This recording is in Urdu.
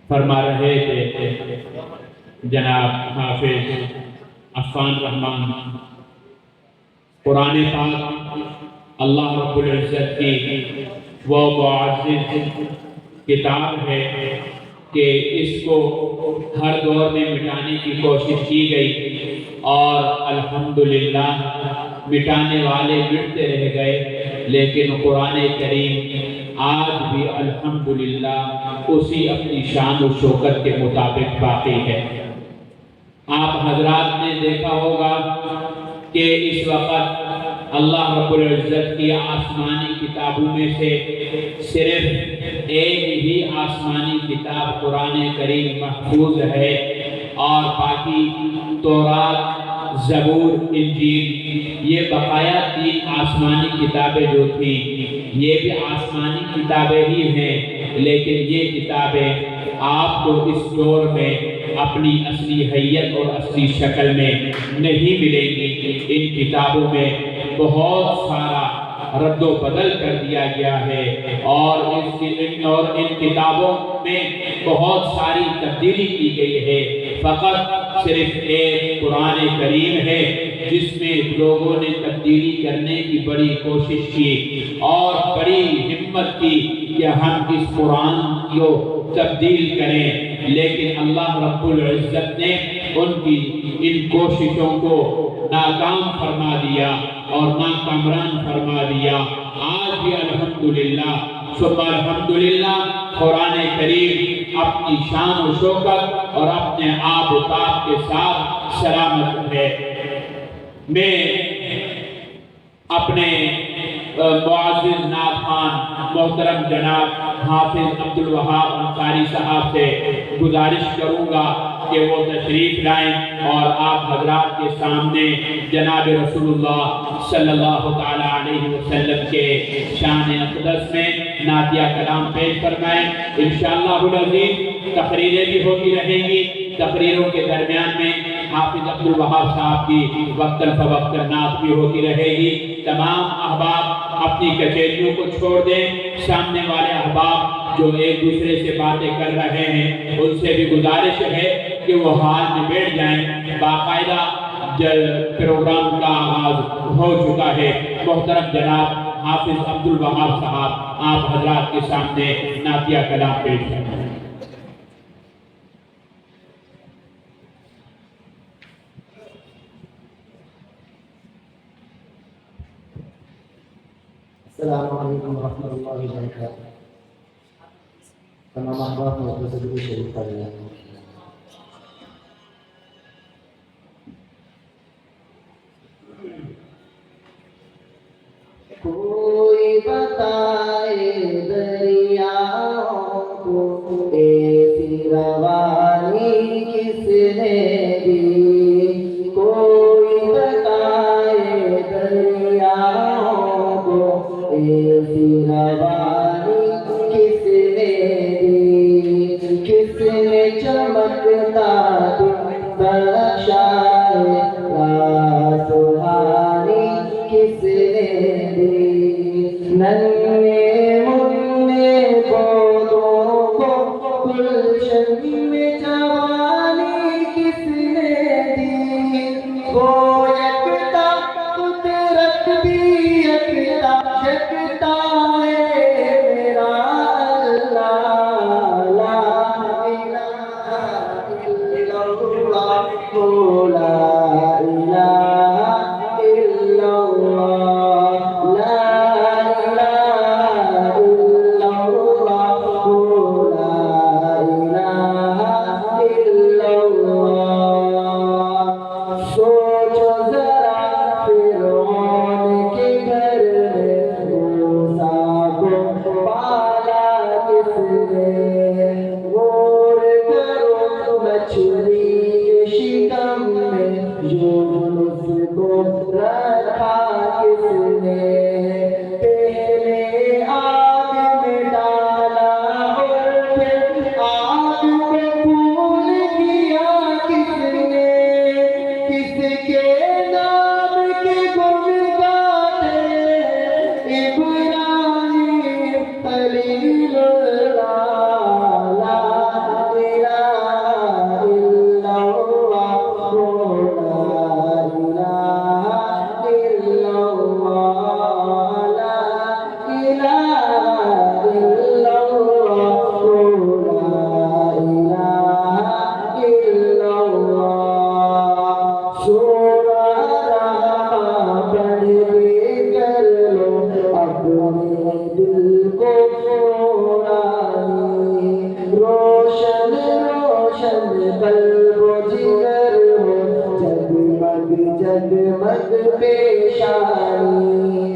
فرما رہے تھے جناب حافظ عفان رحمان، قرآن پاک اللہ رب العزت کی وہ معزز کتاب ہے کہ اس کو ہر دور میں مٹانے کی کوشش کی گئی اور الحمدللہ مٹانے والے مٹتے رہ گئے، لیکن قرآن کریم آج بھی الحمدللہ اسی اپنی شان و شوکت کے مطابق باقی ہے۔ آپ حضرات نے دیکھا ہوگا کہ اس وقت اللہ رب العزت کی آسمانی کتابوں میں سے صرف ایک ہی آسمانی کتاب قرآن کریم محفوظ ہے، اور باقی تورات، زبور، انجیل، یہ بقایا 3 آسمانی کتابیں جو تھیں یہ بھی آسمانی کتابیں ہی ہیں، لیکن یہ کتابیں آپ کو اس دور میں اپنی اصلی حیت اور اصلی شکل میں نہیں ملیں گی۔ ان کتابوں میں بہت سارا رد و بدل کر دیا گیا ہے، اور ان کتابوں میں بہت ساری تبدیلی کی گئی ہے۔ فقط صرف ایک قرآن کریم ہے جس میں لوگوں نے تبدیلی کرنے کی بڑی کوشش کی اور بڑی ہمت کی کہ ہم اس قرآن کو تبدیل کریں، لیکن اللہ رب العزت نے ان کوششوں کو ناکام فرما دیا اور ناکامران فرما دیا۔ آج بھی الحمدللہ ثم الحمدللہ قرآن کریم اپنی شان و شوکت اور اپنے آب و تاب کے ساتھ سلامت ہے۔ میں اپنے معزز ناخوان محترم جناب حافظ عبدالوہاب انصاری صاحب سے گزارش کروں گا کہ وہ تشریف لائیں اور آپ حضرات کے سامنے جناب رسول اللہ صلی اللہ تعالیٰ علیہ وسلم کے شان اقدس میں نعتیہ کلام پیش فرمائیں۔ انشاءاللہ العزیز تقریریں بھی ہوتی رہیں گی، تقریروں کے درمیان میں حافظ عبدالوہاب صاحب کی وقتاً فوقتاً نعت بھی ہوتی رہے گی۔ تمام احباب اپنی کچہریوں کو چھوڑ دیں، سامنے والے احباب جو ایک دوسرے سے باتیں کر رہے ہیں ان سے بھی گزارش ہے کہ وہ حال میں بیٹھ جائیں۔ باقاعدہ پروگرام کا آغاز ہو چکا ہے۔ محترم جناب حافظ عبدالوہاب صاحب آپ حضرات کے سامنے نعتیہ کلام پیش کریں۔ السلام علیکم ورحمۃ اللہ وبرکاتہ۔ تمام احباب کو درود شریف پڑھیں۔ کوئی بتائے دریاؤں کو ایسی روانی کس نے دی، کوئی بتائے دریاؤں کو ایسی روانی کس نے دی، کس نے چمکتا دن بخشائے سہانی کس نے دی، ننھے منھے پودوں کو گلشن میں جوانی کس نے دی، وہ یکتا قدرت بھی یکتا یکتا ہے میرا اللہ، لا الہ الا اللہ، لا الہ الا اللہ، لا الہ الا اللہ، لا الہ الا اللہ۔ سوچو ذرا فرعون کے گھر میں موسیٰ کو پالا کس نے، غور کرو مچھلی کے شکم میں یونس کو رکھا کس نے، پہلے آگ میں ڈالا اور پھر آگ کو پھول کیا کس نے، کس کے نام کے گن گاتے ابراہیم خلیل اللہ، لا قلب و جگر ہو جگمگ جگمگ پیشانی